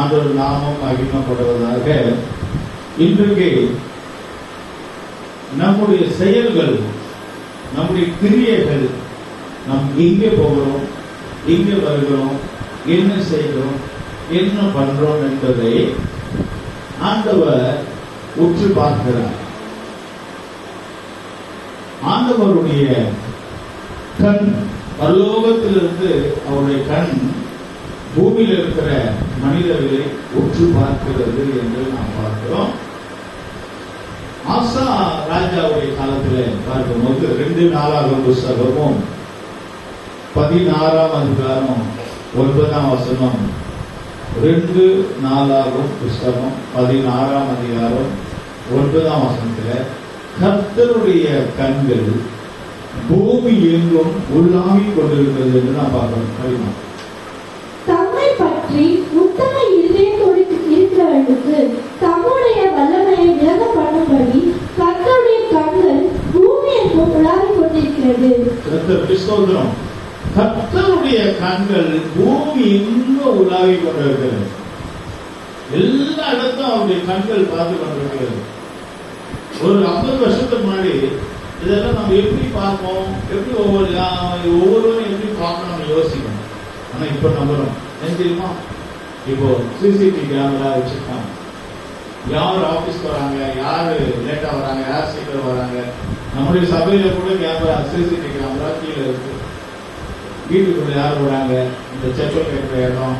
ஆண்டவர் நாமம் மகிமைப்படுவதாக. இன்றைக்கு நம்முடைய செயல்கள், நம்முடைய கிரியைகள், நாம் எங்கே போகிறோம், எங்கே வருகிறோம், என்ன செய்கிறோம், என்ன பண்றோம் என்பதை ஆண்டவர் உற்று பார்க்கிறார். ஆண்டவருடைய கண் பரலோகத்திலிருந்து அவருடைய கண் பூமியில் இருக்கிற மனிதர்களை உற்று பார்க்கிறது என்று நாம் பார்க்கிறோம். ஆசா ராஜாவுடைய காலத்தில் பார்க்கும்போது 2 நாளாகும் புஸ்தகமும் 16ஆம் அதிகாரம் 9ஆம் வசனம், 2 நாளாகும் புஸ்தகம் 16ஆம் அதிகாரம் 9ஆம் வசனத்தில் கர்த்தருடைய கண்கள் பூமி எங்கும் உள்ளாகிக் கொண்டிருக்கிறது என்று நாம் பார்க்கிறோம். தம்மை பற்றி உத்தம இதயத்தோடு இருக்கிறவர்களுக்கு தம்முடைய வல்லமையை விளங்க பண்ணும்படி கர்த்தருடைய கண்கள் பூமி எங்கும் உலாவிக் கொண்டிருக்கிறது. கர்த்தருடைய கண்கள் பூமி எங்கும் உலாவிக் கொண்டிருக்கிறது. எல்லா இடத்தும் அவருடைய கண்கள் பார்த்து கொண்டிருக்கிறது. ஒரு 50 வருஷத்துக்கு முன்னாடி இதெல்லாம் நம்ம எப்படி பார்ப்போம், எப்படி ஒவ்வொருவரும் எப்படி பார்க்கணும் யோசிக்கணும். ஆனா இப்ப நம்புறோம். என்ன தெரியுமா, இப்போ சிசிடிவி கேமரா வச்சிருக்காங்க. யார் ஆபீஸ் வராங்க, யாரு லேட்டா வராங்க, யார் சீக்கிரம் வராங்க. நம்முடைய சபையில கூட கேமரா, சிசிடிவி கேமரா கீழே இருக்கு. வீட்டுக்குள்ள யார் வராங்க, இந்த செப்பல் கேட்கிற இடம்,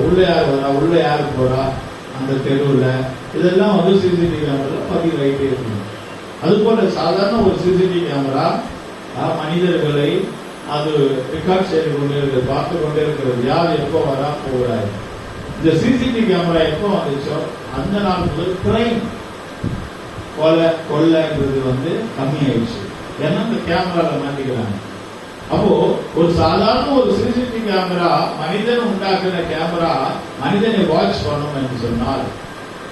உள்ள யார் வரா, உள்ள யாரு போறா, அந்த தெருவுல, இதெல்லாம் வந்து சிசிடிவி கேமரா பதிவு ஆகிட்டே இருக்கு. அதுபோல சாதாரண ஒரு சிசிடிவி கேமரா மனிதர்களை அது ரெக்கார்ட் செய்து கொண்டே இருக்கிறது, பார்த்து கொண்டே இருக்கிறது. யார் எப்போ வரா போகிறாரு. இந்த சிசிடிவி கேமரா எப்போ வந்துச்சோ அந்த நாள் முதல் கிரைம், கொள்ளைன்றது வந்து கம்மியாயிடுச்சு. ஏன்னா இந்த கேமரால மாட்டிக்கிறாங்க. அப்போ ஒரு சாதாரண ஒரு சிசிடிவி கேமரா, மனிதன் உண்டாக்குற கேமரா மனிதனை வாட்ச் பண்ணும் என்று சொன்னால்,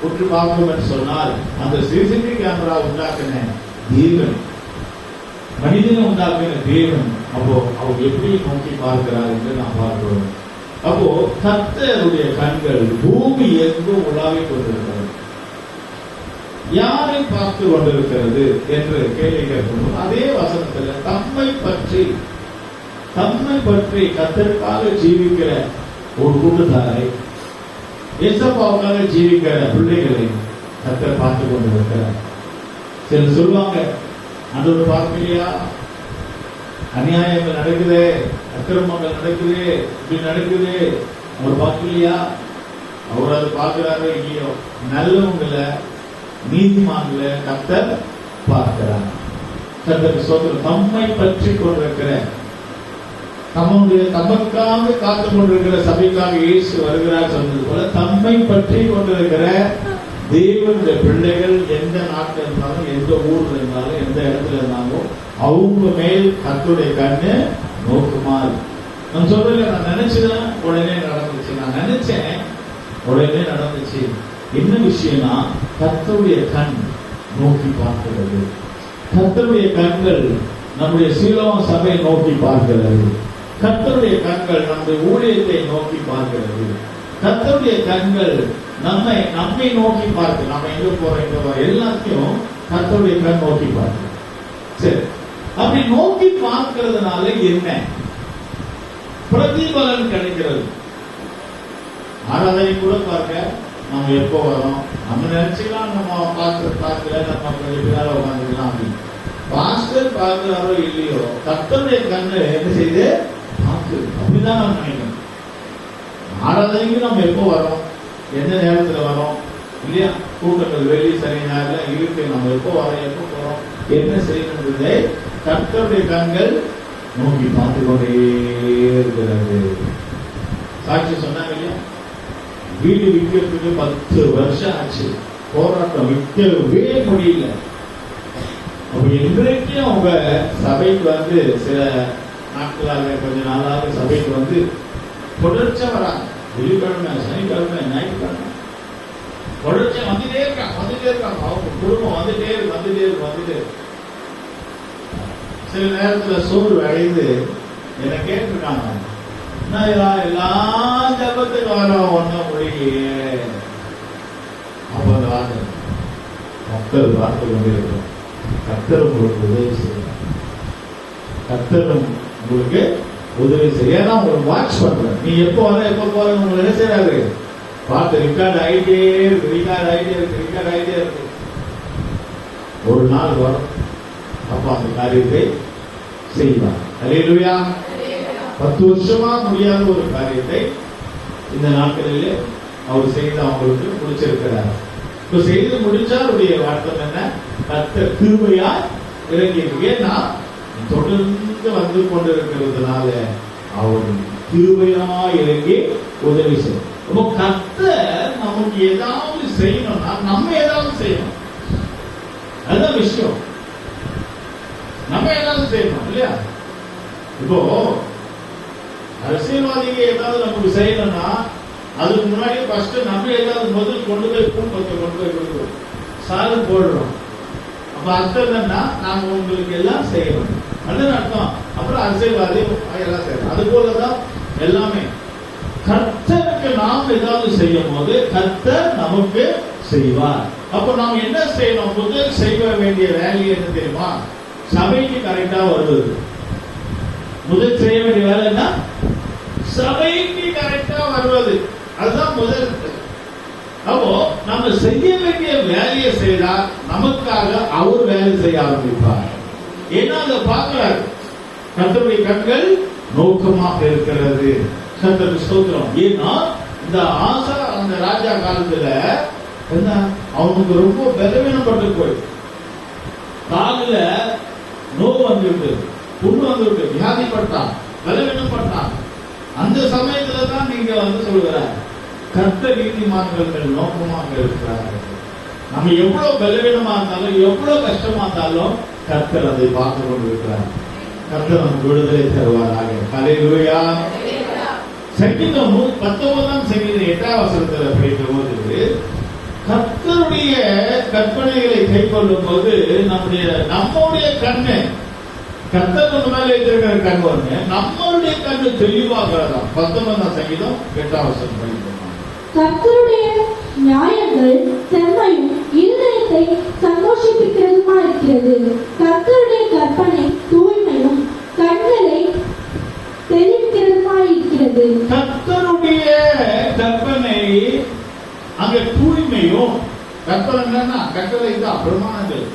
உற்று பார்க்கும் என்று சொன்னால், அந்த சிசிடிவி கேமரா உண்டாக்குன தேவன், மனிதனை உண்டாக்குன தேவன், அப்போ அவர் எப்படி நோக்கி பார்க்கிறார் என்று நாம் பார்க்கிறோம். அப்போ கர்த்தருடைய கண்கள் பூமி எங்கும் உலாவிக் கொண்டிருக்கிறது. யாரை பார்த்து கொண்டிருக்கிறது என்று கேள்வி கேட்கணும். அதே வசனத்துல தம்மை பற்றி கர்த்தருக்காக ஜீவிக்கிற ஒரு கூட்டத்தாரை, ஏசப்பாவுக்காக ஜீவிக்கிற பிள்ளைகளை கர்த்தர் பார்த்து கொண்டிருக்கிறார். சிலர் சொல்லுவாங்க, ஆண்டவர் பார்க்கலையா, அநியாயங்கள் நடக்குது, அக்கிரமங்கள் நடக்குது, இப்படி நடக்குது, அவர் பார்க்கலையா? அவர் அது பார்க்கிறாரோ இல்லையோ, நல்லவங்கள நீதிமான்கள கர்த்தர் பார்க்கிறார். கர்த்தர் சொல்ற தம்மை பற்றி கொண்டிருக்கிற, தமக்காக காத்து கொண்டிருக்கிற சபைக்காக இயேசு வருகிறார் சொன்னது போல, தம்மை பற்றி கொண்டிருக்கிற தேவனுடைய பிள்ளைகள் எந்த நாட்டில் இருந்தாலும், எந்த ஊர்ல இருந்தாலும், எந்த இடத்துல இருந்தாலும் அவங்க மேல் கர்த்தருடைய கண்ணு நோக்குமாறு. நான் சொல்றேன், நான் நினைச்சேன் உடனே நடந்துச்சு, நான் நினைச்சேன் உடனே நடந்துச்சு. என்ன விஷயம்னா, கர்த்தருடைய கண் நோக்கி பார்க்கிறது. கர்த்தருடைய கண்கள் நம்முடைய சீலோன் சபையை நோக்கி பார்க்கிறது. கர்த்தருடைய கண்கள் நம்முடைய ஊழியத்தை நோக்கி பார்க்கிறது. கர்த்தருடைய கண்கள் நம்மை நோக்கி பார்க்க, நம்ம எங்க போறோம் எல்லாத்தையும் கர்த்தருடைய கண் நோக்கி பார்க்க. சரி, அப்படி நோக்கி பார்க்கிறதுனால என்ன பிரதிபலன் கிடைக்கிறது? ஆராதனை கூட பார்க்க நம்ம எப்போ வரோம், நம்ம நினைச்சுக்கலாம், நம்ம பார்க்கல, நம்ம கொஞ்சம் பேரால உட்காந்துக்கலாம் அப்படின்னு. பாஸ்டர் பார்க்கிறாரோ இல்லையோ, கர்த்தருடைய கண்ணு என்ன செய்து பார்க்குது. அப்படிதான் நம்ம நினைக்கணும். ஆராதனைக்கு நம்ம எப்போ வரோம், எந்த நேரத்தில் வரோம் இல்லையா, கூட்டங்கள் வெள்ளி சனி ஞாயிறுல இருக்கு, நம்ம எப்போ வரோம், எப்போ போறோம், என்ன செய்யணுன்றதை கர்த்தருடைய கண்கள் நோக்கி பார்த்து கொண்டே இருக்கிறது. சாட்சி சொன்னாங்க இல்லையா, வீடு விற்கிறதுக்கு 10 வருஷம் ஆச்சு, போராட்டம், விற்கவே முடியல. அப்ப இன்றைக்கு அவங்க சபைக்கு வந்து சில நாட்களாக, கொஞ்ச நாளாக சபைக்கு வந்து தொடர்ச்சியா வராங்க. வெள்ளிக்கிழமை, சனிக்கிழமை, ஞாயிற்றுக்கிழமை தொடர்ச்சியா வந்துட்டே இருக்காங்க. அவங்க குடும்பம் வந்துட்டே இருக்கு. சில நேரத்துல சோறு அடைந்து என்ன கேட்டிருக்காங்க, நான் எல்லா ஜபத்துக்கு வரோம் ஒன்னும் முடியலையே. அப்ப அந்த வார்த்தை கர்த்தர் பார்த்து கொண்டிருக்கிறோம். கர்த்தர் உங்களுக்கு உதவி செய்யணும். கர்த்தர் உங்களுக்கு உதவி செய்ய. ஏன்னா உங்களுக்கு வாட்ச் பண்றேன். நீ எப்போ வர எப்போ போற உங்களுக்கு என்ன செய்யறாரு பார்த்து ரெக்கார்ட் ஆகிட்டே இருக்கு, ரெக்கார்ட் ஆகிட்டே இருக்கு, ரெக்கார்ட் ஆகிட்டே இருக்கு. ஒரு நாள் வரும், அப்ப அந்த காரியத்தை செய்வார். அல்லேலூயா. 10 வருஷமா முடியாத ஒரு காரியத்தை இந்த நாட்களிலே அவர் செய்து அவங்களுக்கு முடிச்சிருக்கிறார். இப்ப செய்து முடிச்சா அவருடைய அர்த்தம் என்ன? கர்த்தர் கிருபையா இறங்கி இருக்கு. ஏன்னா தொடர்ந்து வந்து கொண்டிருக்கிறதுனால அவர் கிருபையா இறங்கி உதவி செய்யும். அப்போ கர்த்தர் நமக்கு ஏதாவது செய்யணும்னா நம்ம ஏதாவது செய்யணும். அதுதான் விஷயம். நம்ம ஏதாவது செய்யணும் இல்லையா? இப்போ அரசியல்வாதிக்கு ஏதாவது நமக்கு செய்யணும்னா அதுக்கு முன்னாடி ஃபர்ஸ்ட் நம்ம ஏதாவது முதல் கொண்டு போய் பூங்கொத்தை கொண்டு போய் கொடுக்குறோம், சாறு போடுறோம். அப்ப அர்த்தம் என்னன்னா நாங்க உங்களுக்கு எல்லாம் செய்யணும் அதுன்னு அர்த்தம். அப்புறம் அரசியல்வாதி எல்லாம் செய்யணும். அது போலதான் எல்லாமே. கர்த்தருக்கு நாம் ஏதாவது செய்யும் போது கர்த்தர் நமக்கு செய்வார். அப்ப நாம் என்ன செய்யணும்? முதல் செய்ய வேண்டிய வேலை என்ன தெரியுமா? சபைக்கு கரெக்டா வருவது. முதல் செய்ய வேண்டிய வேலை என்ன? சபைக்கு கரெக்டா வருவது. அதுதான் முதல். அப்போ நம்ம செய்ய வேண்டிய வேலையை செய்தால் நமக்காக அவர் வேலை செய்ய ஆரம்பிப்பார். ஏன்னா அதை பார்க்கிறார். கர்த்தருடைய கண்கள் நோக்கமாக இருக்கிறது. கர்த்தருக்கு ஸ்தோத்திரம். ஏன்னா இந்த ஆசா அந்த ராஜா காலத்துல என்ன அவனுக்கு ரொம்ப பலவீனப்பட்டு போய் காலில நோவு வந்துவிட்டு, புண்ணு வந்துவிட்டு, வியாதிப்பட்டான், பலவீனப்பட்டான். அந்த சமயத்துல தான் நீங்க வந்து சொல்கிறார் கர்த்தர் நீதிமான்கள் நோக்கமாக இருக்கிறார்கள். நம்ம எவ்வளவு பலவீனமா இருந்தாலும் எவ்வளவு கஷ்டமா இருந்தாலும் கர்த்தர் அதை பார்த்து கொண்டிருக்கிறார். கர்த்தர் நமக்கு விடுதலை தருவாராக. ஹல்லேலூயா. சங்கீதம் 19ஆம் சங்கீதம் 8ஆம் வசனத்துல படிக்கும் போது கர்த்தருடைய கற்பனைகளை கைக்கொள்ளும் போது நம்முடைய கண்ணு கர்த்தர் நம்ம மேல இருக்கிற கண் வந்து நம்மளுடைய கண்ணு தெளிவாகிறதா. 19ஆம் சங்கீதம் 8ஆம் வசனம் படிக்கும். கர்த்தருடைய நியாயங்கள் செம்மையும் இருதயத்தை சந்தோஷிப்பிக்கிறதுமா இருக்கிறது. கர்த்தருடைய கற்பனை தூய்மையும் கண்களை தெளிவிக்கிறதுமா இருக்கிறது. கர்த்தருடைய கற்பனை அங்க தூய்மையும், கற்பனை கட்டளை தான் பிரமாணங்கள்.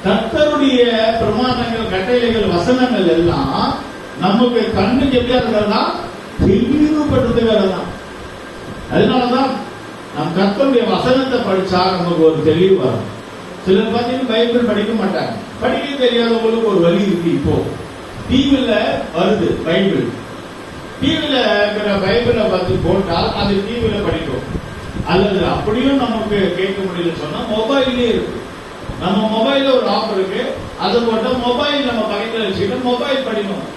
கர்த்தருடைய பிரமாணங்கள், கட்டளைகள், வசனங்கள் எல்லாம் நமக்கு கண்ணுக்கு எப்படியா இருக்கிறதா? தெளிவுபடுத்துகிறதா. அதனாலதான் நம் கர்த்தருடைய வசனத்தை படிச்சா நமக்கு ஒரு தெளிவு வரும். சிலர் பார்த்தீங்கன்னா பைபிள் படிக்க மாட்டாங்க. படிக்க தெரியாதவங்களுக்கு ஒரு வழி இருக்கு. இப்போ டிவில வருது பைபிள். டிவில இருக்கிற பைபிளை பார்த்து போட்டால் அது டிவில படிக்கும். அல்லது அப்படியும் நமக்கு கேட்க முடியல சொன்னா மொபைல்லே இருக்கு. நம்ம மொபைல்ல ஒரு ஆப் இருக்கு, அதை போட்டா மொபைல் நம்ம பக்கத்தில் வச்சுக்கிட்டு மொபைல் படிக்கணும்.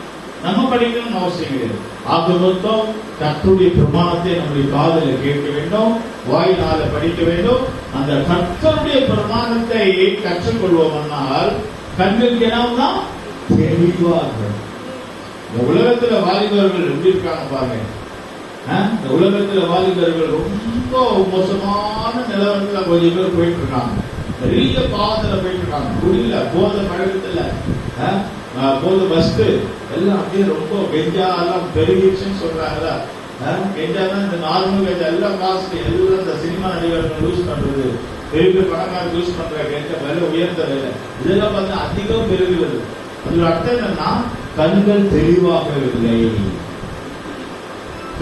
நம்ம படிக்கணும்னு அவசியம் கிடையாது. ஆக மொத்தம் கர்த்தருடைய பிரமாணத்தை நம்முடைய காதுல கேட்க வேண்டும், வாயினால படிக்க வேண்டும். அந்த கர்த்தருடைய பிரமாணத்தை கற்றுக்கொள்வோம்னால் கண்களுக்கு என்னன்னா தெளிவாக. இந்த உலகத்துல வாலிபர்கள் எப்படி இருக்காங்க பாருங்க. இந்த உலகத்துல வாலிபர்கள் ரொம்ப மோசமான நிலவரத்துல கொஞ்சம் பேர் போயிட்டு இருக்காங்க. பெரிய பாவத்துல போயிட்டு இருக்காங்க. குடியில, போத பழக்கத்துல, போத பஸ்ட் எல்லாம் அப்படியே ரொம்ப கெஞ்சா எல்லாம் பெருகிடுச்சுன்னு சொல்றாங்களா. கெஞ்சா தான் இந்த நார்மல் கெஞ்சா எல்லாம் காஸ்ட் எல்லாம் இந்த சினிமா நடிகர்கள் யூஸ் பண்றது, பெரிய பணக்காரர் யூஸ் பண்ற கெஞ்சா விலை உயர்ந்த விலை இதெல்லாம் பார்த்து அதிகம் பெருகிறது. அதுல அர்த்தம் என்னன்னா கண்கள் தெளிவாகவில்லை.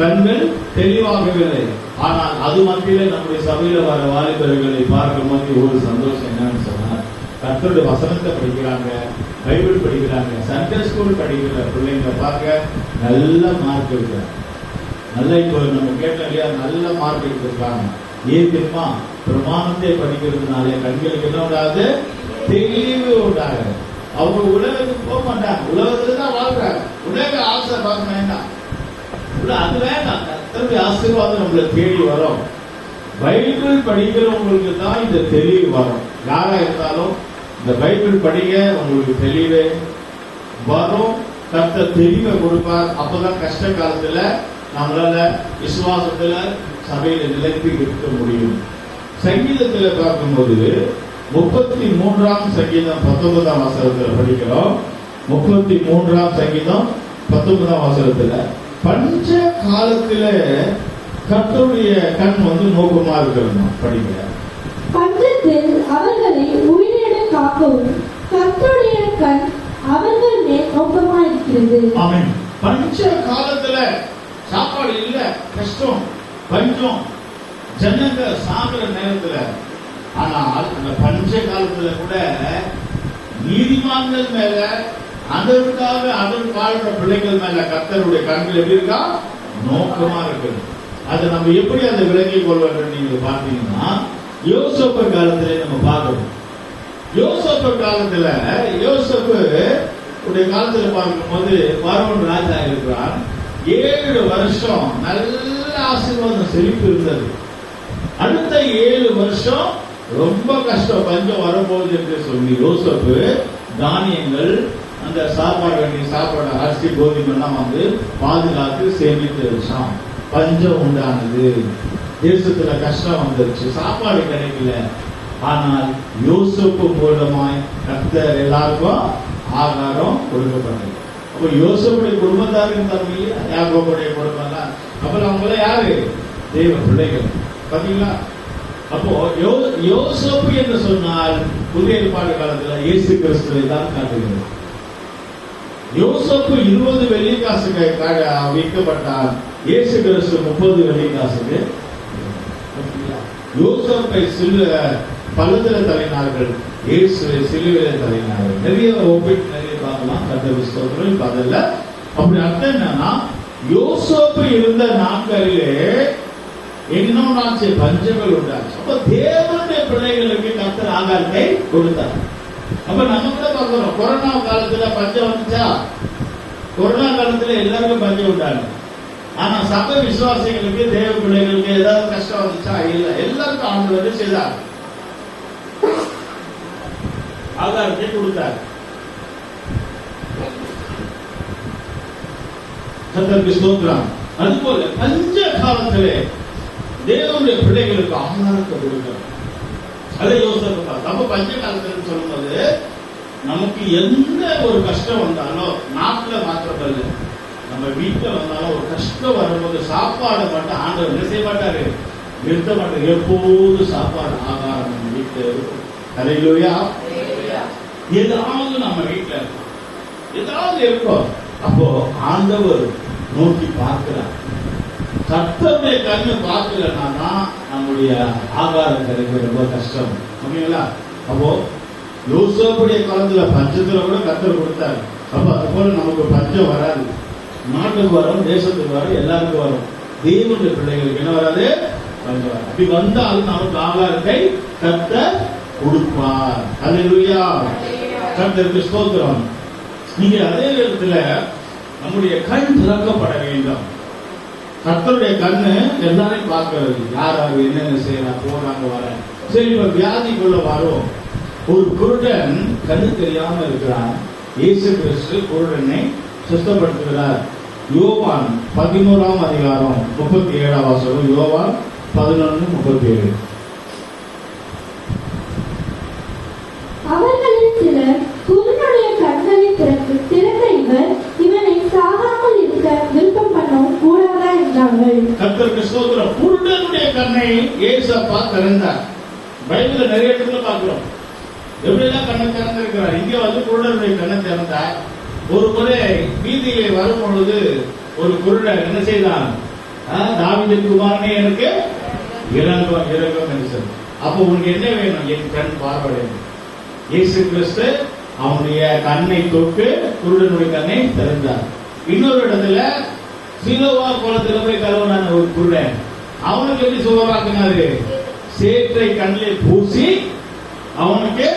கண்கள் தெளிவாகவில்லை. ஆனால் அது மத்தியில நம்முடைய சபையில வர வாலிபர்களை பார்க்கும் போது ஒரு சந்தோஷம் என்னன்னு சொன்னா கர்த்தருடைய வசனத்தை படிக்கிறாங்க, பைபிள் படிக்கிறாங்க, சண்டே ஸ்கூல் படிக்கிற பிள்ளைங்க பார்க்க நல்ல மார்க் எடுக்கிறாங்க. நல்ல இப்போ நம்ம கேட்டோம் இல்லையா, நல்ல மார்க் எடுத்திருக்காங்க. ஏன் தெரியுமா? பிரமாணத்தை படிக்கிறதுனால கண்களுக்கு என்ன உண்டாது? தெளிவு உண்டாக. அவங்க உலகத்துக்கு போக மாட்டாங்க, உலகத்துல தான் வாழ்றாங்க. உலக ஆசை பார்க்க வேண்டாம், அது வேண்டாம். கர்த்தருடைய ஆசீர்வாதம் நம்மளை தேடி வரும். பைபிள் படிக்கிறவங்களுக்கு தான் இந்த தெளிவு வரும். யாரா இருந்தாலும் இந்த பைபிள் படிக்க உங்களுக்கு தெளிவே வரும். கர்த்தர் தெளிவை கொடுப்பார். அப்பதான் கஷ்ட காலத்துல நம்மளால விசுவாசத்துல சபையில நிலைத்து இருக்க முடியும். சங்கீதத்துல பார்க்கும்போது 33ஆம் சங்கீதம் 19ஆம் வசனத்துல படிக்கிறோம். 33ஆம் சங்கீதம் 19ஆம் வசனத்துல பஞ்ச காலத்துல கர்த்தருடைய கண் நோக்கமா இருக்கிறது. படிக்கிற பஞ்சத்தில் அவர்களை உயிரிட காக்கவும் கர்த்தருடைய கண் அவர்கள் மேல் நோக்கமா இருக்கிறது. ஆமென். பஞ்ச காலத்துல சாப்பாடு இல்ல, கஷ்டம், பஞ்சம், ஜனங்க சாகுற நேரத்துல, ஆனால் அந்த பஞ்ச காலத்துல கூட நீதிமான்கள் மேல, அதற்காக அதன் வாழ்ற பிள்ளைகள் மேல கர்த்தருடைய கண்கள் எப்படி இருக்கா? நோக்கமா இருக்கு. அதை நம்ம எப்படி அதை விளங்கிக் கொள்வது நீங்க பாத்தீங்கன்னா, யோசேப்பு காலத்திலே நம்ம பார்க்கணும். யோசேப்பு காலத்துல யோசேப்பு உடைய காலத்துல பார்க்கும்போது பார்வோன் ராஜா இருக்கிறான். 7 வருஷம் நல்ல ஆசீர்வாதம் செழிப்பு இருந்தது. அடுத்த 7 வருஷம் ரொம்ப கஷ்டம், பஞ்சம் வரப்போகுது என்று சொல்லி யோசேப்பு தானியங்கள், அந்த சாப்பாடு வேண்டிய சாப்பாடு, அரிசி கோதுமை எல்லாம் பாதுகாத்து சேமித்து வச்சான். பஞ்சம் உண்டானது, தேசத்துல கஷ்டம் வந்துருச்சு, சாப்பாடு கிடைக்கல. ஆனால் யோசேப்பு மூலமாய் கர்த்தர் எல்லாருக்கும் ஆகாரம் கொடுக்கப்பட்டது. அப்ப யோசேப்புடைய குடும்பத்தாரு இருந்தாங்க இல்லையா, யாக்கோபுடைய குடும்பம் தான். அப்புறம் அவங்கள யாரு? தேவ பிள்ளைகள். பாத்தீங்களா? அப்போ யோசேப்பு என்று சொன்னால் புதிய ஏற்பாடு காலத்துல இயேசு கிறிஸ்துவை தான் காட்டுகிறது. யோசேப்பு 20 வெள்ளிக்காசுக்கு விற்கப்பட்டார். இயேசு கிறிஸ்து 30 வெள்ளிக்காசுக்கு. யோசேப்பை பள்ளத்துல தள்ளினார்கள், இயேசு சிலுவையில தள்ளினார்கள். நிறைய ஒப்பிட்டு நிறைய பார்க்கலாம். கர்த்தருக்கு ஸ்தோத்திரம். இப்ப அதல்ல. அப்படி அர்த்தம் என்னன்னா, யோசேப்பு இருந்த நாட்களிலே இன்னும் நாட்சி பஞ்சங்கள் உண்டாச்சு. அப்ப தேவனுடைய பிள்ளைகளுக்கு கர்த்தர் ஆகாரத்தை கொடுத்தார். அப்ப நம்ம கூட பார்க்கிறோம், கொரோனா காலத்துல பஞ்சம் வந்துச்சா? கொரோனா காலத்துல எல்லாருக்கும் பஞ்சம் உண்டாங்க. ஆனா சபை விசுவாசிகளுக்கு, தேவ பிள்ளைகளுக்கு ஏதாவது கஷ்டம் வந்துச்சா? இல்ல. எல்லாருக்கும் ஆண்டவர் செய்தார், ஆகாரத்தை கொடுத்தார். கர்த்தருக்கு ஸ்தோத்திரம். அதுபோல பஞ்ச காலத்திலே தேவனுடைய பிள்ளைகளுக்கு ஆகாரத்தை கொடுக்கிறார். அதை யோசிப்பா. நம்ம பஞ்ச காலத்துல சொல்லும்போது நமக்கு எந்த ஒரு கஷ்டம் வந்தாலும், நாட்டுல மாத்திரமல்ல, நம்ம வீட்டுல வந்தாலும் ஒரு கஷ்டம் வரும்போது சாப்பாடு மட்டும் ஆண்டவர் என்ன செய்ய மாட்டாரு? நிறுத்த மாட்டாரு. எப்போது சாப்பாடு, ஆகாரம் நம்ம வீட்டுல இருக்கும். ஹல்லேலூயா. ஏதாவது நம்ம வீட்டுல இருக்கும், ஏதாவது இருக்கும். அப்போ ஆண்டவர் நோக்கி பார்க்கிறார். கர்த்தருடைய கண்ணு பார்க்கலன்னா நம்முடைய ஆகாரம் கிடைக்க ரொம்ப கஷ்டம். ஓகேங்களா? அப்போ யோசேப்புடைய காலத்துல பஞ்சத்துல கூட கர்த்தர் கொடுத்தாரு. அப்ப அது போல நமக்கு பஞ்சம் வராது. நாட்டுக்கு வரும், தேசத்துக்கு வரும், எல்லாருக்கும் வரும். தேவனுடைய பிள்ளைகளுக்கு என்ன வராது? பஞ்சம் வராது. அப்படி வந்தாலும் நமக்கு ஆகாரத்தை கர்த்தர் கொடுப்பார். ஹல்லேலூயா. கர்த்தருக்கு ஸ்தோத்திரம். நீங்க அதே நேரத்துல நம்முடைய கண் திறக்கப்பட வேண்டும். கர்த்தருடைய கண்ணு எல்லாரையும் பார்க்கிறது. யார் என்னென்ன செய்யறா, போறாங்க, வர. சரி, இப்ப வியாதிக்குள்ள வரும். ஒரு குருடன் கண்ணு தெரியாம இருக்கிறான். இயேசு கிறிஸ்து குருடனை சுத்தப்படுத்துகிறார். யோவான் 11ஆம் அதிகாரம் 37ஆம் வசனம். யோவான் 11:37. அவர்களில் சிலர் குருடனுடைய கண்களை திறந்த இவர் இவனை சாகாமல் இருக்க விருப்பம் பண்ணவும் கூடாதா என்றார்கள். கர்த்தருக்கு ஸ்தோத்திரம். குருடனுடைய கண்ணை இயேசப்பா திறந்தார். பைபிள்ல நிறைய இடத்துல பார்க்கிறோம், எப்படிலாம் கண்ணை திறந்திருக்கிறார். இங்க குருடனுடைய கண்ணை திறந்தார். ஒரு முறை வீதியிலே வரும் பொழுது ஒரு குருடன் என்ன செய்தான்? தாவீதின் குமாரனே எனக்கு இரங்கம் என்று சொன்னார். அப்போ உனக்கு என்ன வேணும்? என் கண் பார்வையிடணும். இயேசு கிறிஸ்து அவனுடைய கண்ணை தொட்டு குருடனுடைய கண்ணை திறந்தார். இன்னொரு இடத்துல சீலோவா குளத்துல போய் கழுவுனான ஒரு குருடன், அவனுக்கு எப்படி சுகமாக்கினாரு? சேற்றை கண்ணில் பூசி அவனுக்கு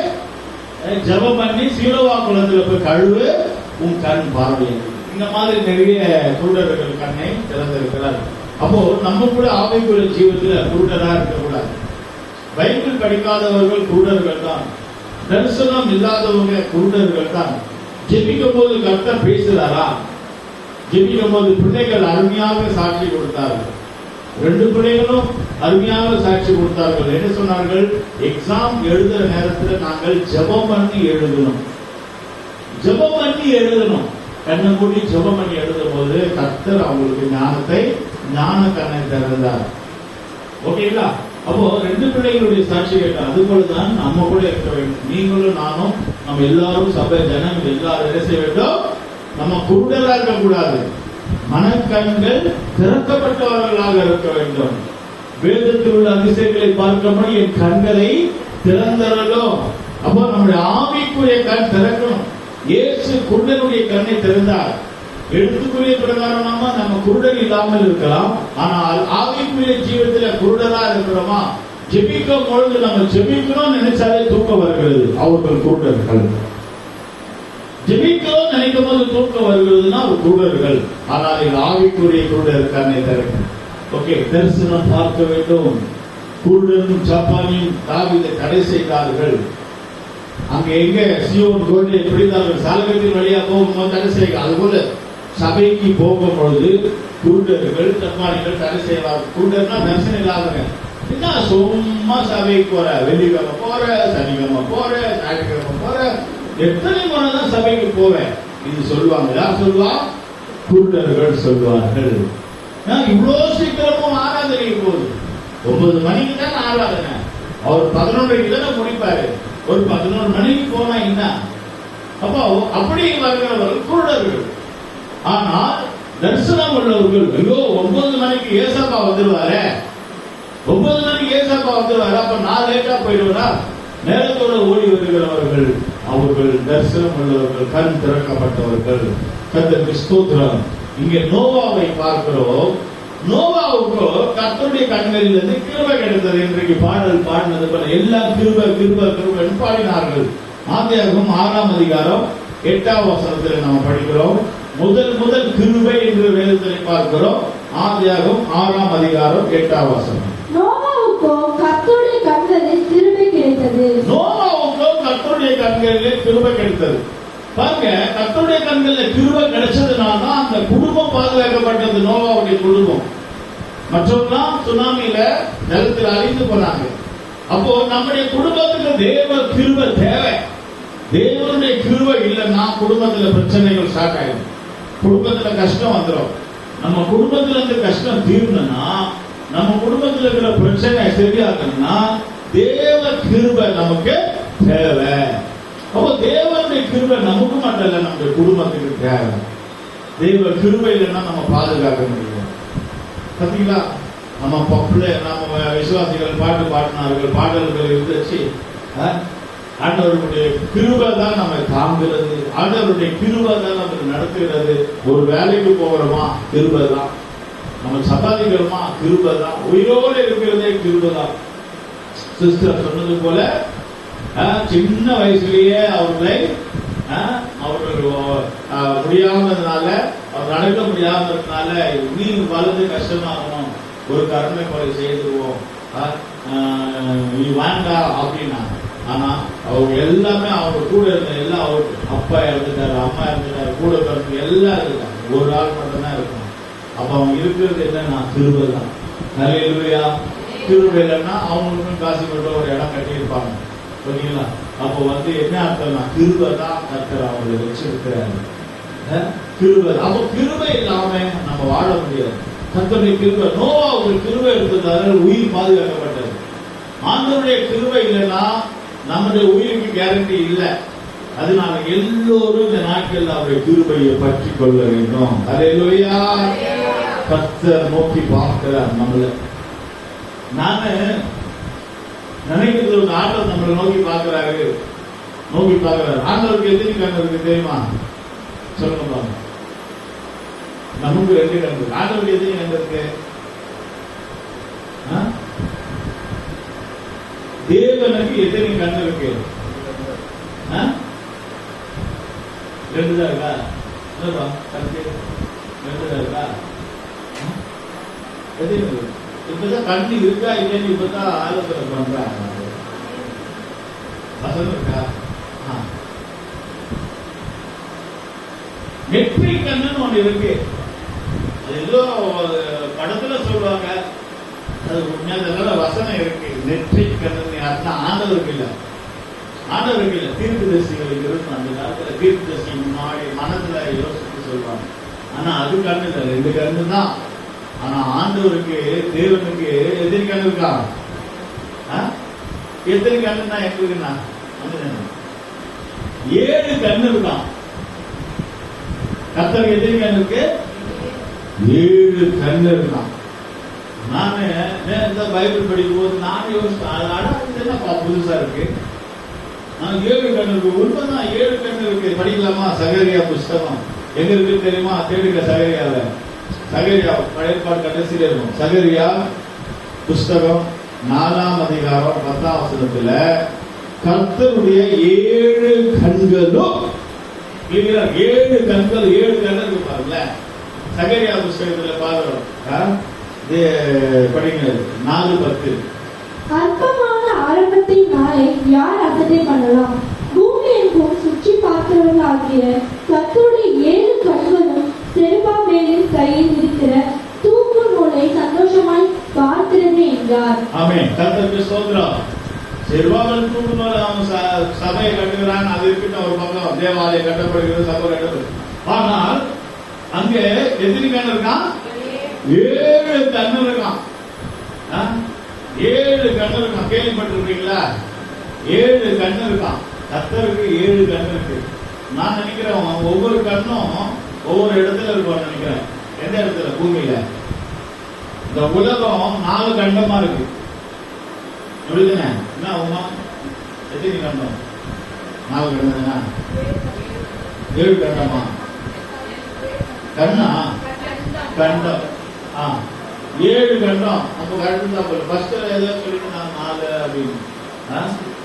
ஜெபம் பண்ணி சீலோவா குளத்துல போய் கழுவு, உன் கண் பார்வையிடும். இந்த மாதிரி நிறைய குருடர்கள் கண்ணை திறந்திருக்கிறார். அப்போ நம்ம கூட ஆவிக்குரிய ஜீவத்துல குருடரா இருக்கக்கூடாது. பைபிள் படிக்காதவர்கள் குருடர்கள் தான். தரிசனம் இல்லாதவங்க குருடர்கள் தான். ஜெபிக்கும் போது கர்த்தர் பேசுறாரா? ஜெபிக்கும் போது பிள்ளைகள் அருமையாக சாட்சி கொடுத்தார்கள். 2 பிள்ளைகளும் அருமையாக சாட்சி கொடுத்தார்கள். என்ன சொன்னார்கள்? எக்ஸாம் எழுதுற நேரத்தில் நாங்கள் ஜெபம் பண்ணி எழுதணும். ஜெபம் பண்ணி எழுதணும். கண்ணை மூடி ஜெபம் பண்ணி எழுதும் போது கர்த்தர் அவங்களுக்கு ஞான கண்ணை திறந்தார். ஓகேங்களா? அப்போ 2 பிள்ளைகளுடைய சாட்சி கேட்டார். அது போலதான் நம்ம கூட இருக்க வேண்டும். நீங்களும் நானும் நம்ம எல்லாரும் சபை ஜனங்கள் எல்லாரும் என்ன செய்ய வேண்டும்? நம்ம குருடராக இருக்கக்கூடாது. மனக்கண்கள் திறக்கப்பட்டவர்களாக இருக்க வேண்டும். வேதத்தில் உள்ள அதிசயங்களை பார்க்கும்படி என் கண்களை திறந்தரலோ. அப்போ நம்முடைய ஆவிக்குரிய கண் திறக்கணும். இயேசு குருடனுடைய கண்ணை திறந்தார். எழுத்துக்குரிய பிரகாரமா நம்ம குருடன் இல்லாமல் இருக்கலாம். ஆனால் ஆவிக்குரிய ஜீவத்தில் குருடரா இருக்கிறோமா? ஜெபிக்கும் பொழுது நம்ம ஜெபிக்கணும் நினைச்சாலே தூக்கம் வருகிறது. அவர்கள் குருடர்கள். ஜெபிக்கிறோம் நினைக்கும் போது தூக்கம் வருகிறதுனா அவர் குருடர்கள். ஆனால் இது ஆவிக்குரிய குருடர் கண்ணை திறக்கும். ஓகே, தரிசனம் பார்க்க வேண்டும். குருடனும் ஜப்பானியும் தாவீதை தடை செய்தார்கள். அங்க எங்க சியோன் கோட்டை பிடித்தார்கள். சாலகத்தின் வழியா போகும்போது தடை செய்ய. அதுபோல சபைக்கு போகும் பொழுது குருடர்கள் ஜப்பானிகள் தடை செய்வார்கள். குருடர்னா தரிசனம் இல்லாதவங்க. என்ன சும்மா சபைக்கு போற, வெள்ளிக்கிழமை போற, சனிக்கிழமை போற, ஞாயிற்றுக்கிழமை போற, எத்தனை முறைதான் சபைக்கு போவேன் இது சொல்லுவாங்க. யார் சொல்லுவா? குருடர்கள் சொல்வார்கள். இவ்வளவு சீக்கிரமும் ஆராதனைக்கு போகுது. 9 மணிக்கு தான் ஆராதனை. அவர் 11:30 தானே முடிப்பாரு. ஒரு 11 மணிக்கு போனா என்ன? அப்போ அப்படி வருகிறவர்கள் குருடர்கள். ஆனால் தரிசனம் உள்ளவர்கள், ஐயோ 9 மணிக்கு ஏசப்பா வந்துருவாரு, 9 மணிக்கு ஏசப்பா வந்துருவாரு, அப்ப நான் லேட்டா போயிடுவா, நேரத்தோட ஓடி வருகிறவர்கள் அவர்கள் தரிசனம் உள்ளவர்கள், கண் திறக்கப்பட்டவர்கள். கர்த்தருக்கு ஸ்தோத்திரம். இங்கே நோவாவை பார்க்கிறோம். நோவாவுக்கு கர்த்தருடைய கண்களில் இருந்து கிருபை கிடைத்தது. இன்றைக்கு பாடல் பாடினது போல எல்லாம் கிருபை கிருபை கிருபை பாடினார்கள். ஆதியாகமம் 6ஆம் அதிகாரம் 8ஆம் வசனத்தில் நாம் படிக்கிறோம். முதல் கிருபை என்று வேதத்தை பார்க்கிறோம். ஆதியாகமம் 6ஆம் அதிகாரம் 8ஆம் வசனம். நோவாவுக்கோ கர்த்தருடைய கண்களில் கிருபை கிடைத்தது. நோவாவுக்கோ கர்த்தருடைய கண்களிலே கிருபை கிடைத்தது. பாருங்க, கர்த்தருடைய கண்களில் கிருபை கிடைச்சதுனால தான் அந்த குடும்பம் பாதுகாக்கப்பட்டது. நோவாவுடைய குடும்பம். மற்றவர்களாம் சுனாமியில நிலத்தில் அழிந்து போனாங்க. அப்போ நம்முடைய குடும்பத்துக்கு தேவ கிருபை தேவை. தேவனுடைய கிருபை இல்லைன்னா குடும்பத்துல பிரச்சனைகள் ஸ்டார்ட் ஆயிடும். குடும்பத்துல கஷ்டம் வந்துடும். நம்ம குடும்பத்துல இருந்து கஷ்டம் தீரணும்னா, நம்ம குடும்பத்துல இருக்கிற பிரச்சனை சரியாகணும்னா தேவ கிருபை நமக்கு தேவை. அப்போ தேவனுடைய கிருபை நமக்கு மட்டும் இல்ல, நம்முடைய குடும்பத்துக்கு தேவை. தேவ கிருபை இல்லைன்னா நம்ம பாதுகாக்க முடியும். பாத்தீங்களா, நம்ம நம்ம விசுவாசிகள் பாட்டு பாடினார்கள், பாடல்கள் இருந்துச்சு. ஆண்டவருடைய கிருபை தான் நம்ம தாங்குகிறது. ஆண்டவருடைய கிருபை தான் நமக்கு நடத்துகிறது. ஒரு வேலைக்கு போகிறோமா, கிருபை தான். நம்ம சம்பாதிக்கிறோமா, கிருபை தான். உயிரோடு இருக்கிறதே கிருபை தான். சிஸ்டர் சொன்னது போல சின்ன வயசுலயே அவர்கள் முடியாமதுனால, அவர் நடக்க முடியாமதுனால நீ வளர்ந்து கஷ்டமாகணும், ஒரு கருணை கொலை செய்துருவோம், நீ வேண்டாம் அப்படின்னா. ஆனா அவங்க எல்லாமே அவங்க கூட இருந்த எல்லாம், அவருக்கு அப்பா இறந்துட்டாரு, அம்மா இறந்துட்டாரு, கூட பிறந்து எல்லாம் இருக்காங்க. ஒரு ஆள் மட்டும்தான் இருக்கும். அப்ப அவங்க இருக்கிறது என்னன்னா கிருபை தான். ஹல்லேலூயா. கிருபை இல்லைன்னா அவங்களுக்கும் காசு கொண்டு ஒரு இடம் கட்டியிருப்பாங்க. ஓகேங்களா? அப்போ என்ன அர்த்தம்னா கிருபை தான் கர்த்தர் அவங்களை வச்சிருக்கிறாரு. கிருபை. அப்போ கிருபை இல்லாம நம்ம வாழ முடியாது. கர்த்தருடைய கிருபை. நோவாவுக்கு கிருபை இருந்ததால உயிர் பாதுகாக்கப்பட்டது. ஆண்டவருடைய கிருபை இல்லைன்னா நம்முடைய உயிருக்கு கேரண்டி இல்லை. அதனால எல்லோரும் இந்த நாட்கள் அவருடைய கிருபையை பற்றி கொள்ள வேண்டும். ஹல்லேலூயா. கர்த்தர் நோக்கி பார்க்கிறார் நம்மள. நானு நினைக்கிறது, ஒரு ஆண்டவர் நம்மளை நோக்கி பார்க்கிறாரு. ஆண்டவருக்கு எத்தனை கண் இருக்கு தெரியுமா? சொல்லுங்க பாருங்க. நமக்கு 2 கண் இருக்கு. ஆண்டவருக்கு எத்தனை கண் இருக்கு? தேவனுக்கு எத்தனை கண் இருக்கு? 2 தான் இருக்கா? 2 தான் இருக்கா? எத்தனை? இப்பதான் கண்ணு இருக்கா இல்லைன்னு இப்பதான் ஆலோசனை பண்றாங்க. இருக்கா? நெற்றி கண்ணுன்னு ஒண்ணு இருக்கு. அது ஏதோ படத்துல சொல்லுவாங்க, அது உண்மையான வசனம் இருக்கு. நெற்றி கண்ணு யாருன்னா ஆண்டவருக்கு இல்லை, ஆண்டவருக்கு இல்லை, தீர்க்கதரிசிகளுக்கு இருக்கும். அந்த காலத்துல தீர்க்கதரிசி முன்னாடி மனசுல யோசிச்சு சொல்லுவாங்க. ஆனா அது கண்ணு இல்லை, 2 கண்ணு தான். ஆனா ஆண்டவருக்கு, தேவனுக்கு எத்தனை கண்ணு இருக்கா? எத்தனை கண்ணுன்னா எங்களுக்குன்னா 7 கண்ணு இருக்கான். கர்த்தருக்கு எத்தனை கண்ணு இருக்கு? 7 கண்ணு இருக்கான். நானு இந்த பைபிள் படிக்கும் போது நான் யோசிச்சேன், என்னப்பா புதுசா இருக்கு, 7 கண்ணு இருக்கு. உண்மைதான், 7 கண்ணு இருக்கு. படிக்கலாமா? சகரியா புஸ்தகம் எங்க இருக்கு தெரியுமா? தேடுங்க சகரியால. சகரியா பழைய ஏற்பாடு கடைசியில இருக்கும். சகரியா புஸ்தகம் 4ஆம் அதிகாரம் 10ஆம் வசனத்துல கர்த்தருடைய 7 கண்களும் 7 கண்கள் 7 கண்ணு இருக்கு பாருங்கள. சகரியா புஸ்தகத்துல பாக்குறோம், படிங்க 4:10. அற்பமான ஆரம்பத்தின் நாளை யார் அசட்டை பண்ணலாம்? பூமி எங்கும் சுற்றி பார்க்கிறவர்களாகிய கர்த்தருடைய 7 கண்களும் செருபாபேலின் கையில் இருக்கிற தூக்கு நூலை சந்தோஷமாய் பார்க்கிறது என்றார். ஆமென். கர்த்தருக்கு ஸ்தோத்திரம். செருபாபேல் தூக்கு நூலை அவன் சபையை கட்டுகிறான், அது இருக்கட்டும் ஒரு பக்கம். தேவாலயம் கட்டப்படுகிறது, சபை கட்டப்படுகிறது. ஆனால் அங்கே எத்தனை கண் இருக்கான்? 7 கண்ணு இருக்கான். 7 கண்ணு இருக்கான். கேள்விப்பட்டிருக்கீங்களா? 7 கண்ணு இருக்கான். கர்த்தருக்கு 7 கண்ணு இருக்கு. நான் நினைக்கிறேன் ஒவ்வொரு கண்ணும் ஒவ்வொரு இடத்துல இருக்கும் நினைக்கிறேன். எந்த இடத்துல? பூமியில. இந்த உலகம் 4 கண்டமா இருக்கு. எப்படிதானே? என்ன உமா எத்தனை கண்டம்? 4 கண்டம்னா 7 கண்டமா? கண்ணா கண்டம். 7 கண்டம். அப்ப கண்டம் தான் போல. ஃபர்ஸ்ட் ஏதோ சொல்லிட்டு நான் 4 அப்படின்னு.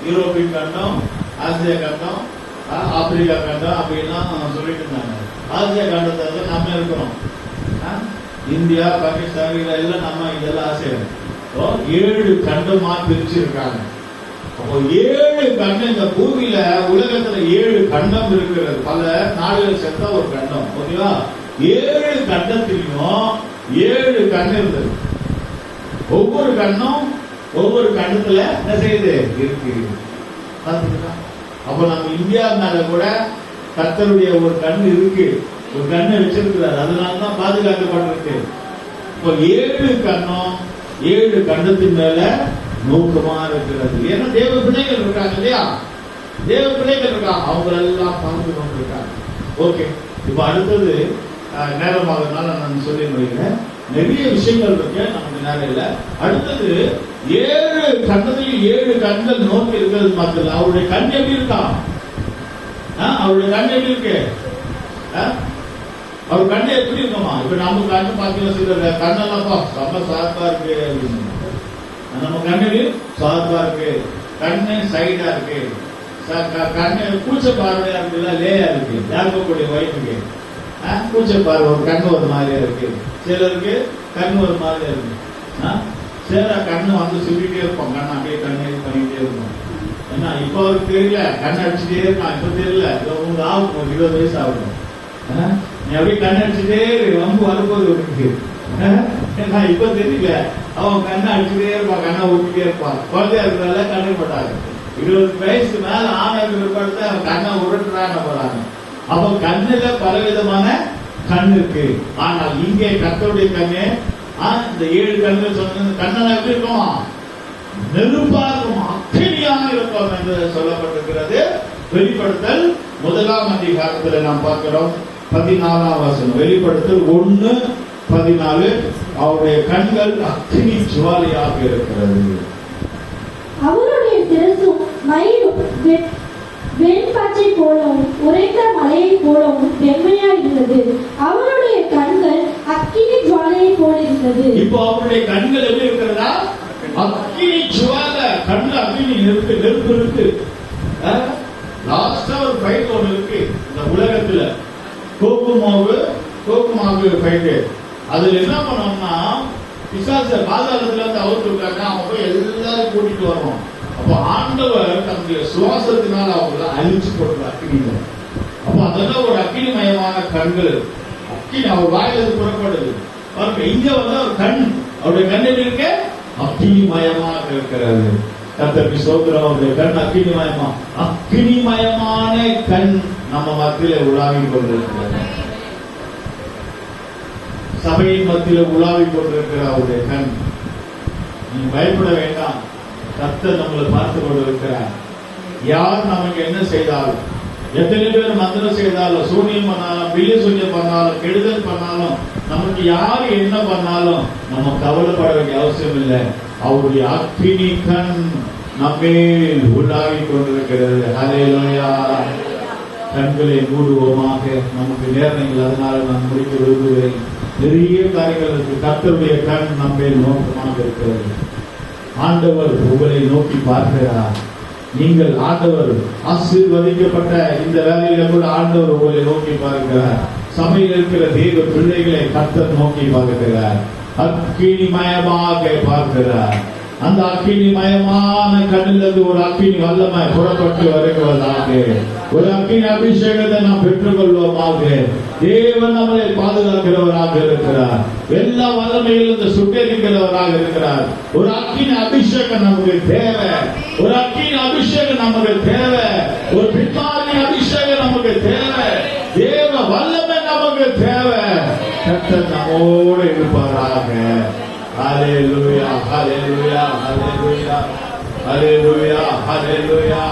யூரோப்பியன் கண்டம், ஆசியா கண்டம், ஆப்பிரிக்கா கண்டம் அப்படின்லாம் சொல்லிட்டு இருந்தாங்க. ஆசியா கண்டத்தை நம்ம இருக்கிறோம். இந்தியா, பாகிஸ்தான் எல்லாம் நம்ம இதெல்லாம் ஆசியா 7 கண்டமா பிரிச்சிருக்காங்க. அப்போ 7 கண்டம் இந்த பூமியில உலகத்துல 7 கண்டம் இருக்கிறது. பல நாடுகள் சேர்த்தா ஒரு கண்டம். ஓகேவா? 7 கண்டத்திலையும் 7 கண் இருந்தது. ஒவ்வொரு கண்ணும் ஒவ்வொரு கண்டத்துல என்ன செய்யுது இருக்கு. அப்ப நம்ம இந்தியானால கூட கர்த்தருடைய ஒரு கண் இருக்கு, ஒரு கண்ணை வச்சிருக்கிறார். அதனாலதான் பாதுகாக்கப்பட்டிருக்கு. இப்போ 7 கண்ணும் 7 கண்டத்தின் மேல நோக்கமா இருக்கிறது. ஏன்னா தேவ பிள்ளைகள் இருக்காங்க இல்லையா? தேவ பிள்ளைகள் இருக்காங்க, அவங்க எல்லாம் பார்த்து கொண்டிருக்காங்க. ஓகே, இப்ப அடுத்தது நேரமாகனால நான் சொல்லி முடிக்கிறேன். நிறைய விஷயங்கள் இருக்கு, நமக்கு நேரம் இல்லை. அடுத்தது 7 கண்டத்திலும் 7 கண்கள் நோக்கி இருக்கிறது மாத்திரம். அவருடைய கண் எப்படி இருக்கா? அவருடைய கண் எப்படி இருக்கு? அவர் கண்ணு எப்படி இருக்குமா? இப்ப நம்ம கண்ணு பாத்தீங்கன்னா சில கண்ணெல்லாம் ரொம்ப சார்பா இருக்கு அப்படின்னு. நம்ம கண்ணுக்கு சார்பா இருக்கு, கண்ணு சைடா இருக்கு, கண்ணு கூச்ச பார்வையா இருக்குல்ல, லேயா இருக்கு. யாருக்கக்கூடிய வயிற்றுக்கு கூச்ச பார்வை, ஒரு கண்ணு ஒரு மாதிரியா இருக்கு. சிலருக்கு கண்ணு ஒரு மாதிரியா இருக்கு. சில கண்ணு வந்து சுத்திட்டே இருப்போம், கண்ணு அப்படியே கண்ணு பண்ணிட்டே இருப்போம். ஏன்னா இப்ப அவருக்கு தெரியல, கண்ணு அடிச்சுட்டே இருக்கான். இப்ப தெரியல, உங்களுக்கு ஆகும், 20 வயசு ஆகும். நீ அப்படியே கண்ணு அடிச்சுட்டே வந்து வரும்போது இருக்கு. இப்ப தெரியல, அவன் கண்ணை அடிச்சுட்டே இருப்பான், கண்ணை ஊட்டிட்டே இருப்பான். குழந்தையா இருக்கிறதால கண்ணு போட்டாங்க. 20 வயசுக்கு மேல ஆணையர்கள் படுத்து அவன் கண்ணை உருட்டுறான்னு போறாங்க. அப்ப கண்ணுல பலவிதமான கண் இருக்கு. ஆனால் இங்கே கர்த்தருடைய கண்ணு, இந்த 7 கண்கள் சொன்ன கண்ணெல்லாம் எப்படி இருக்குமா? நெருப்பா இருக்கும், அக்கினியாக இருக்கும் என்று சொல்லப்பட்டிருக்கிறது. வெளிப்படுத்தல் 1ஆம் அதிகாரத்தில் நாம் பார்க்கிறோம் 14ஆம் வசனம். வெளிப்படுத்தல் 1:14. அவருடைய கண்கள் அக்கினி ஜுவாலையாக இருக்கிறது. அவருடைய சிரசும் மயிரும் வெண்பச்சை போலவும் உறைந்த மலையை போலவும் வெண்மையா இருந்தது. அவருடைய கண்கள் அக்கினி ஜுவாலையை போல இருந்தது. இப்போ அவருடைய கண்கள் எப்படி இருக்கிறதா? அக்கினி ஜுவாலை. கண்ணுல அக்கினி இருக்கு, நெருப்பு இருக்கு. லாஸ்டா ஒரு ஃபைட் ஒன்று இருக்கு இந்த உலகத்துல, கோக்குமாவு ஃபைட்டு. அதுல என்ன பண்ணோம்னா, பிசாச பாதாளத்துல இருந்து அவுத்து விட்டாங்க. அவங்க போய் எல்லாரும் கூட்டிட்டு வருவோம். அப்போ ஆண்டவர் தன்னுடைய சுவாசத்தினால் அவங்களை அழிச்சு போடுறார் அக்கினியில. அப்போ அதெல்லாம் ஒரு அக்கினிமயமான கண்கள். அக்கினி அவர் வாயிலிருந்து புறப்படுது. பாருங்க, இங்க வந்து அவர் கண், அவருடைய கண் எப்படி இருக்கு? அக்கினிமயமாக இருக்கிறது. கர்த்தருக்கு ஸ்தோத்திரம். அவருடைய கண் அக்கினிமயமான கண் நம்ம மத்தியில உலாவிக் கொண்டிருக்கிறது. சபையின் மத்தியில உலாவிக் கொண்டிருக்கிற அவருடைய கண். நீ பயப்பட வேண்டாம். கர்த்தர் நம்மளை பார்த்து கொண்டிருக்கிறார். யார் நமக்கு என்ன செய்தாலும், எத்தனை பேர் மந்திரம் செய்தாலும், சூனியம் பண்ணாலும், பில்லி சூன்யம் பண்ணாலும், கெடுதல் பண்ணாலும், நமக்கு யாரு என்ன பண்ணாலும் நம்ம கவலைப்பட வேண்டிய அவசியம் இல்லை. அவருடைய அக்கினி கண் நம்மேல் உள்ளாகிக் கொண்டிருக்கிறது. ஹல்லேலூயா. கண்களை மூடுவோமாக. நமக்கு நேரங்கள், அதனால நான் முடிக்க விரும்புகிறேன். நிறைய காரியங்களுக்கு கர்த்தருடைய கண் நம்மேல் நோக்கமாக இருக்கிறது. ஆண்டவர் உங்களை நோக்கி பார்க்கிறார். நீங்கள் ஆண்டவர் ஆசீர்வதிக்கப்பட்ட இந்த வேலையில கூட ஆண்டவர் உங்களை நோக்கி பார்க்கிறார். சபையில் இருக்கிற தேவ பிள்ளைகளை கர்த்தர் நோக்கி பார்க்கிறார். அக்கினிமயமாக பார்க்கிறார். அந்த அக்கினிமயமான கண்ணிலிருந்து ஒரு அக்கினி வல்லமை புறப்பட்டு வருகிறதாக. ஒரு அக்கினி அபிஷேகத்தை நாம் பெற்றுக் கொள்வோமாக. தேவன் நம்மளை பாதுகாக்கிறவராக இருக்கிறார். எல்லா வல்லமையிலிருந்து சுட்டெரிக்கிறவராக இருக்கிறார். ஒரு அக்கினி அபிஷேகம் நமக்கு தேவை. ஒரு அக்கினி அபிஷேகம் நமக்கு தேவை. ஒரு பின்மாரி அபிஷேகம் நமக்கு தேவை. தேவ வல்லமை நமக்கு தேவை. கர்த்தர் நம்மோடு இருப்பாராக. Hallelujah, hallelujah, hallelujah, hallelujah, hallelujah, hallelujah.